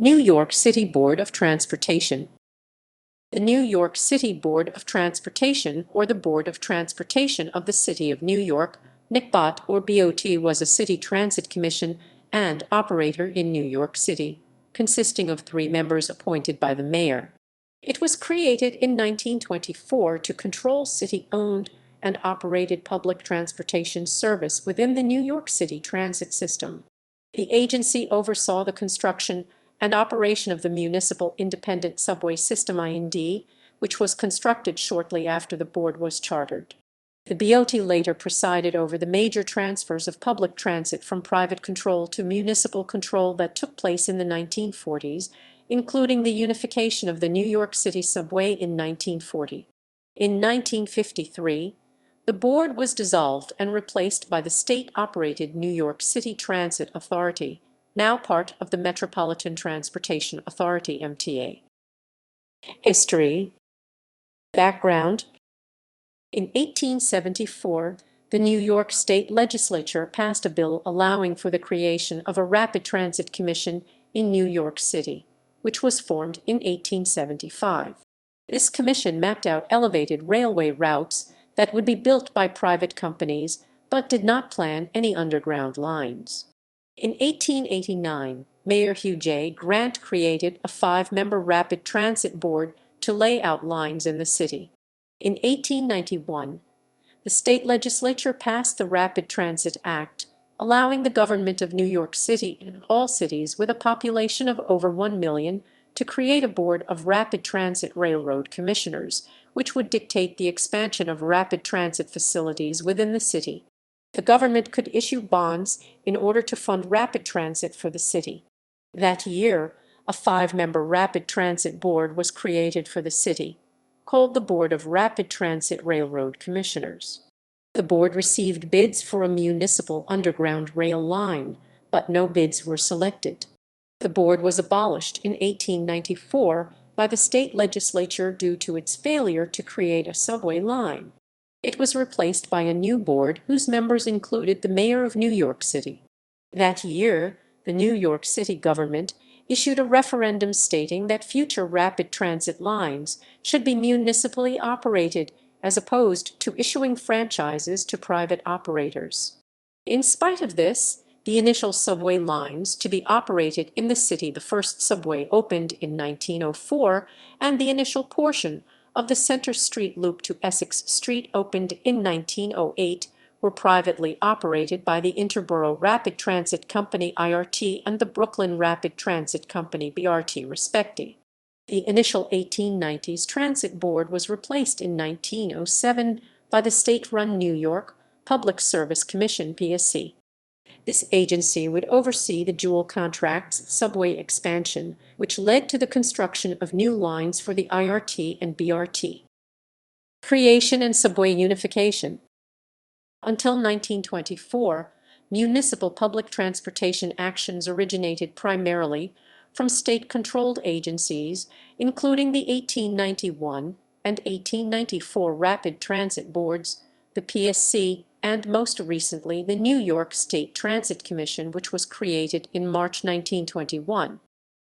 New York City Board of Transportation. The New York City Board of Transportation, or the Board of Transportation of the City of New York, NYCBOT or BOT, was a city transit commission and operator in New York City, consisting of 3 members appointed by the mayor. It was created in 1924 to control city-owned and operated public transportation service within the New York City transit system. The agency oversaw the construction and operation of the municipal independent subway system IND, which was constructed shortly after the board was chartered. The BOT later presided over the major transfers of public transit from private control to municipal control that took place in the 1940s, including the unification of the New York City subway in 1940. In 1953, the board was dissolved and replaced by the state-operated New York City Transit Authority, now part of the Metropolitan Transportation Authority (MTA). History. Background. In 1874, the New York State Legislature passed a bill allowing for the creation of a Rapid Transit Commission in New York City, which was formed in 1875. This commission mapped out elevated railway routes that would be built by private companies, but did not plan any underground lines. In 1889, Mayor Hugh J. Grant created a 5-member rapid transit board to lay out lines in the city. In 1891, the state legislature passed the Rapid Transit Act, allowing the government of New York City and all cities with a population of over 1 million to create a board of rapid transit railroad commissioners, which would dictate the expansion of rapid transit facilities within the city. The government could issue bonds in order to fund rapid transit for the city. That year, a 5-member rapid transit board was created for the city, called the Board of Rapid Transit Railroad Commissioners. The board received bids for a municipal underground rail line, but no bids were selected. The board was abolished in 1894 by the state legislature due to its failure to create a subway line. It was replaced by a new board whose members included the mayor of New York City. That year, the New York City government issued a referendum stating that future rapid transit lines should be municipally operated as opposed to issuing franchises to private operators. In spite of this, the initial subway lines to be operated in the city, the first subway opened in 1904, and the initial portion of the Center Street Loop to Essex Street opened in 1908, were privately operated by the Interborough Rapid Transit Company (IRT) and the Brooklyn Rapid Transit Company (BRT) respectively. The initial 1890s Transit Board was replaced in 1907 by the state-run New York Public Service Commission (PSC). This agency would oversee the Jewel Contract's subway expansion, which led to the construction of new lines for the IRT and BRT. Creation and subway unification. Until 1924, municipal public transportation actions originated primarily from state-controlled agencies, including the 1891 and 1894 Rapid Transit Boards, the PSC, and most recently the New York State Transit Commission, which was created in March 1921.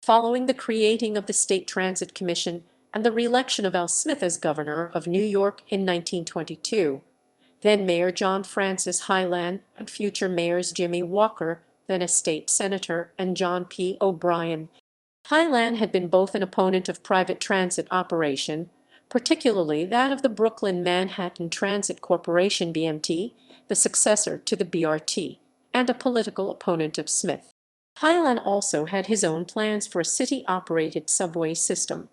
Following the creating of the State Transit Commission and the re-election of Al Smith as governor of New York in 1922, then Mayor John Francis Hylan and future mayors Jimmy Walker, then a state senator, and John P. O'Brien. Hylan had been both an opponent of private transit operation, particularly that of the Brooklyn Manhattan Transit Corporation (BMT), the successor to the BRT, and a political opponent of Smith. Hylan also had his own plans for a city-operated subway system.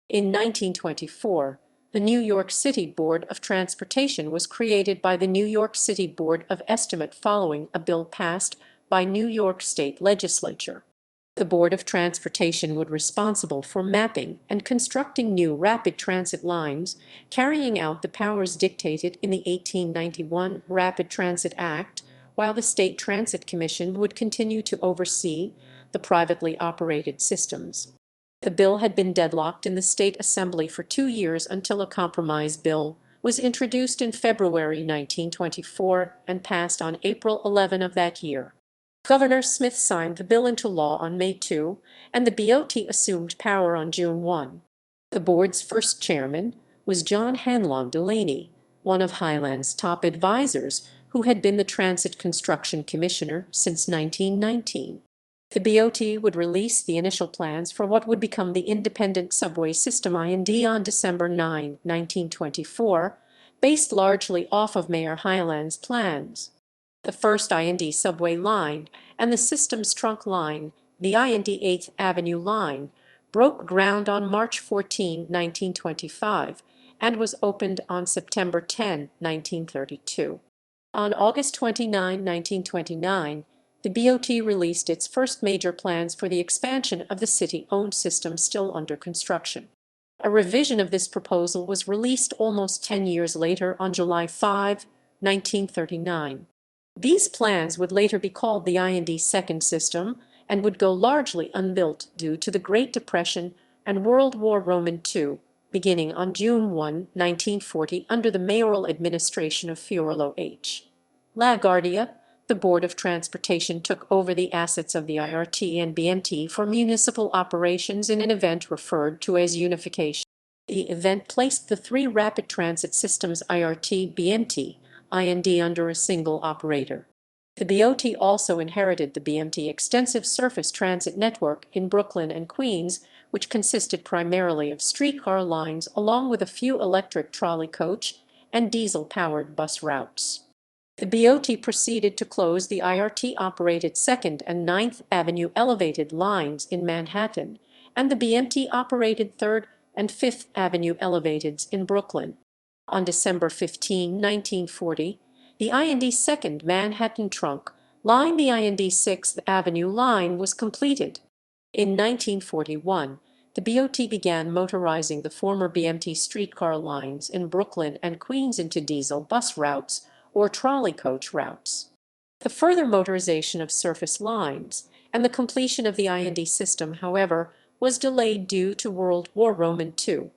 In 1924, the New York City Board of Transportation was created by the New York City Board of Estimate following a bill passed by New York State Legislature. The Board of Transportation was responsible for mapping and constructing new rapid transit lines, carrying out the powers dictated in the 1891 Rapid Transit Act, while the State Transit Commission would continue to oversee the privately operated systems. The bill had been deadlocked in the State Assembly for 2 years until a compromise bill was introduced in February 1924 and passed on April 11 of that year. Governor Smith signed the bill into law on May 2, and the BOT assumed power on June 1. The board's first chairman was John Hanlon Delaney, one of Highland's top advisors, who had been the Transit Construction Commissioner since 1919. The BOT would release the initial plans for what would become the Independent Subway System (IND) on December 9, 1924, based largely off of Mayor Highland's plans. The first IND subway line and the system's trunk line, the IND 8th Avenue line, broke ground on March 14, 1925, and was opened on September 10, 1932. On August 29, 1929, the BOT released its first major plans for the expansion of the city-owned system still under construction. A revision of this proposal was released almost 10 years later on July 5, 1939. These plans would later be called the IND Second System and would go largely unbuilt due to the Great Depression and World War II, beginning on June 1, 1940 under the mayoral administration of Fiorello H. LaGuardia. The Board of Transportation took over the assets of the IRT and BMT for municipal operations in an event referred to as unification. The event placed the three rapid transit systems IRT, BMT, IND under a single operator. The BOT also inherited the BMT extensive surface transit network in Brooklyn and Queens, which consisted primarily of streetcar lines along with a few electric trolley coach and diesel-powered bus routes. The BOT proceeded to close the IRT-operated 2nd and 9th Avenue elevated lines in Manhattan and the BMT-operated 3rd and 5th Avenue elevateds in Brooklyn. On December 15, 1940, the IND 2nd Manhattan trunk line, the IND 6th Avenue line, was completed. In 1941, the BOT began motorizing the former BMT streetcar lines in Brooklyn and Queens into diesel bus routes or trolley coach routes. The further motorization of surface lines and the completion of the IND system, however, was delayed due to World War II.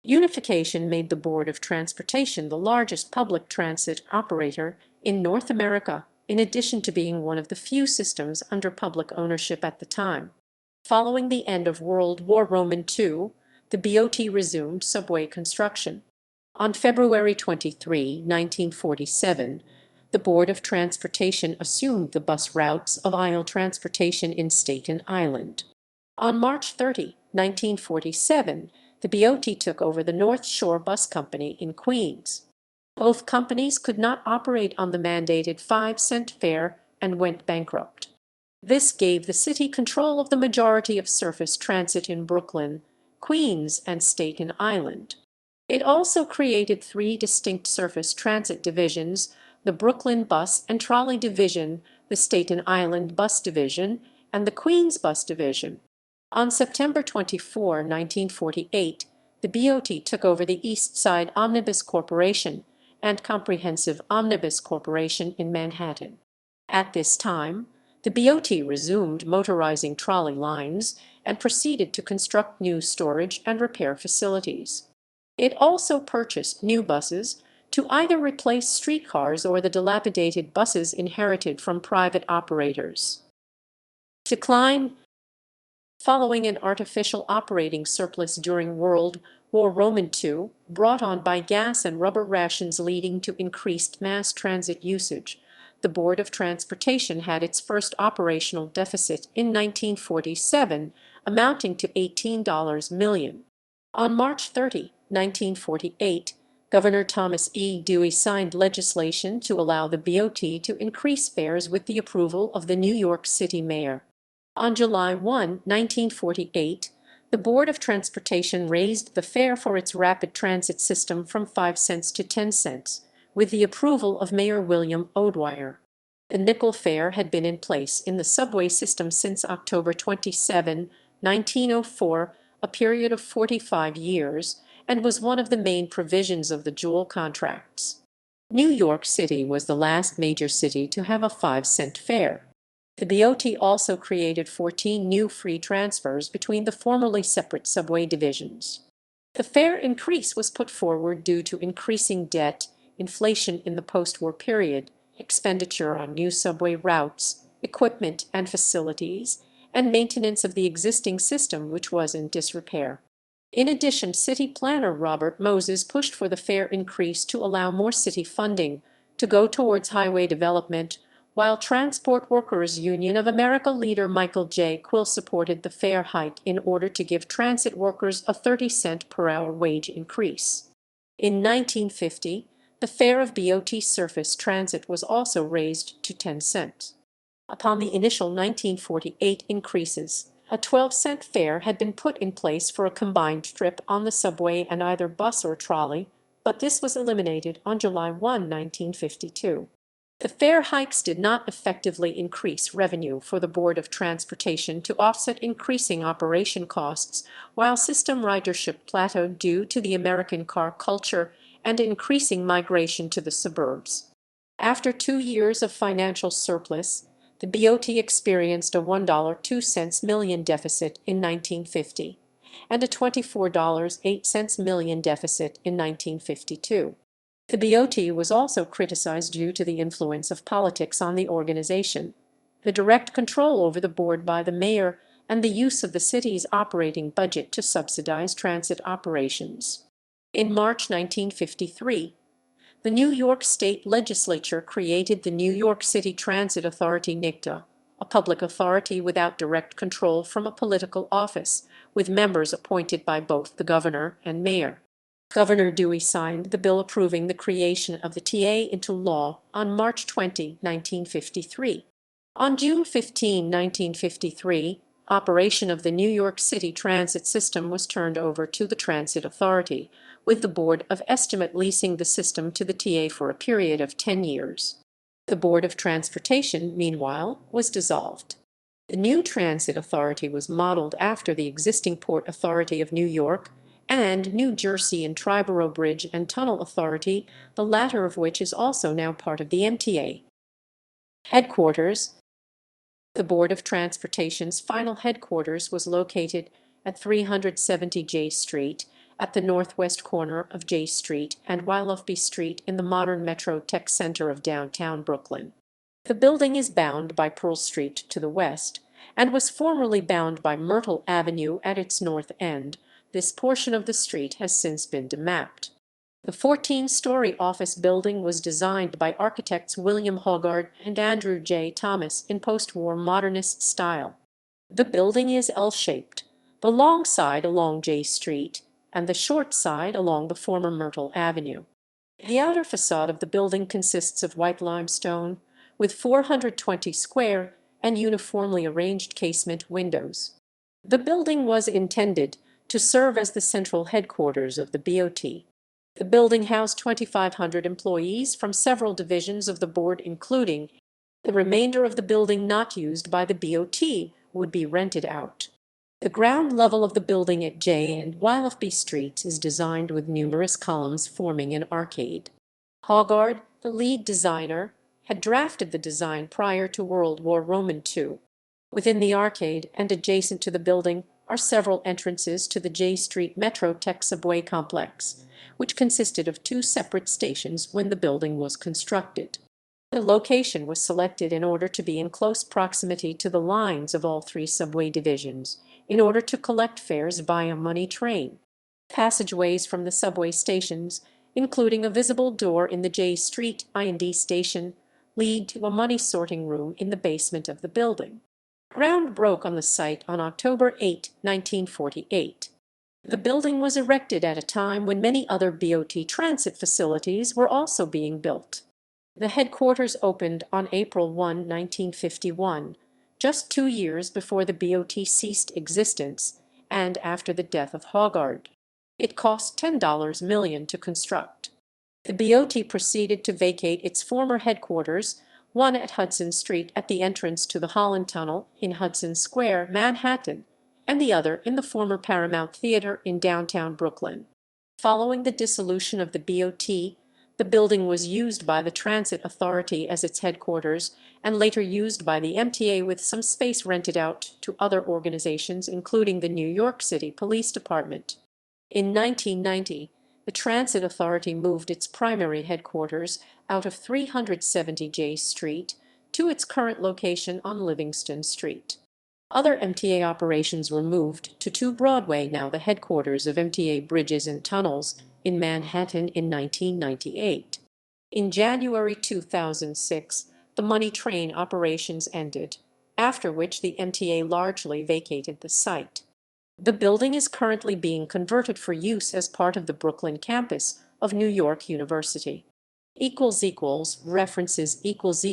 Unification made the Board of Transportation the largest public transit operator in North America, in addition to being one of the few systems under public ownership at the time. Following the end of World War II, the BOT resumed subway construction. On February 23, 1947, the Board of Transportation assumed the bus routes of aisle transportation in Staten Island. On March 30, 1947, the BOT took over the North Shore Bus Company in Queens. Both companies could not operate on the mandated 5-cent fare and went bankrupt. This gave the city control of the majority of surface transit in Brooklyn, Queens, and Staten Island. It also created three distinct surface transit divisions: the Brooklyn Bus and Trolley Division, the Staten Island Bus Division, and the Queens Bus Division. On September 24, 1948, the BOT took over the East Side Omnibus Corporation and Comprehensive Omnibus Corporation in Manhattan. At this time, the BOT resumed motorizing trolley lines and proceeded to construct new storage and repair facilities. It also purchased new buses to either replace streetcars or the dilapidated buses inherited from private operators. Decline. Following an artificial operating surplus during World War II, brought on by gas and rubber rations leading to increased mass transit usage, the Board of Transportation had its first operational deficit in 1947, amounting to $18 million. On March 30, 1948, Governor Thomas E. Dewey signed legislation to allow the BOT to increase fares with the approval of the New York City mayor. On July 1, 1948, the Board of Transportation raised the fare for its rapid transit system from 5 cents to 10 cents, with the approval of Mayor William O'Dwyer. The nickel fare had been in place in the subway system since October 27, 1904, a period of 45 years, and was one of the main provisions of the Jewel contracts. New York City was the last major city to have a 5-cent fare. The BOT also created 14 new free transfers between the formerly separate subway divisions. The fare increase was put forward due to increasing debt, inflation in the post-war period, expenditure on new subway routes, equipment and facilities, and maintenance of the existing system, which was in disrepair. In addition, city planner Robert Moses pushed for the fare increase to allow more city funding to go towards highway development, while Transport Workers Union of America leader Michael J. Quill supported the fare hike in order to give transit workers a 30-cent per hour wage increase. In 1950, the fare of BOT surface transit was also raised to 10 cents. Upon the initial 1948 increases, a 12-cent fare had been put in place for a combined trip on the subway and either bus or trolley, but this was eliminated on July 1, 1952. The fare hikes did not effectively increase revenue for the Board of Transportation to offset increasing operation costs, while system ridership plateaued due to the American car culture and increasing migration to the suburbs. After 2 years of financial surplus, the BOT experienced a $1.02 million deficit in 1950 and a $24.08 million deficit in 1952. The BOT was also criticized due to the influence of politics on the organization, the direct control over the board by the mayor, and the use of the city's operating budget to subsidize transit operations. In March 1953, the New York State Legislature created the New York City Transit Authority NYCBOT, a public authority without direct control from a political office, with members appointed by both the governor and mayor. Governor Dewey signed the bill approving the creation of the TA into law on March 20, 1953. On June 15, 1953, operation of the New York City transit system was turned over to the Transit Authority, with the Board of Estimate leasing the system to the TA for a period of 10 years. The Board of Transportation, meanwhile, was dissolved. The new Transit Authority was modeled after the existing Port Authority of New York and New Jersey and Triborough Bridge and Tunnel Authority, the latter of which is also now part of the MTA. Headquarters. The Board of Transportation's final headquarters was located at 370 J Street, at the northwest corner of J Street and Willoughby Street in the modern Metro Tech Center of downtown Brooklyn. The building is bound by Pearl Street to the west and was formerly bound by Myrtle Avenue at its north end. This portion of the street has since been demapped. The 14-story office building was designed by architects William Hoggard and Andrew J. Thomas in post-war modernist style. The building is L-shaped, the long side along J Street and the short side along the former Myrtle Avenue. The outer facade of the building consists of white limestone, with 420 square and uniformly arranged casement windows. The building was intended to serve as the central headquarters of the BOT. The building housed 2,500 employees from several divisions of the board, including the remainder of the building not used by the BOT would be rented out. The ground level of the building at J and Willoughby Streets is designed with numerous columns forming an arcade. Hoggard, the lead designer, had drafted the design prior to World War II. Within the arcade and adjacent to the building are several entrances to the J Street Metro Tech subway complex, which consisted of 2 separate stations when the building was constructed. The location was selected in order to be in close proximity to the lines of all 3 subway divisions, in order to collect fares by a money train. Passageways from the subway stations, including a visible door in the J Street I&D station, lead to a money sorting room in the basement of the building. Ground broke on the site on October 8, 1948. The building was erected at a time when many other BOT transit facilities were also being built. The headquarters opened on April 1, 1951, just 2 years before the BOT ceased existence and after the death of Hoggard. It cost $10 million to construct. The BOT proceeded to vacate its former headquarters, one at Hudson Street at the entrance to the Holland Tunnel in Hudson Square, Manhattan, and the other in the former Paramount Theater in downtown Brooklyn. Following the dissolution of the BOT, the building was used by the Transit Authority as its headquarters and later used by the MTA, with some space rented out to other organizations, including the New York City Police Department. In 1990, the Transit Authority moved its primary headquarters out of 370 J Street to its current location on Livingston Street. Other MTA operations were moved to 2 Broadway, now the headquarters of MTA Bridges and Tunnels, in Manhattan in 1998. In January 2006, the money train operations ended, after which the MTA largely vacated the site. The building is currently being converted for use as part of the Brooklyn campus of New York University. References equals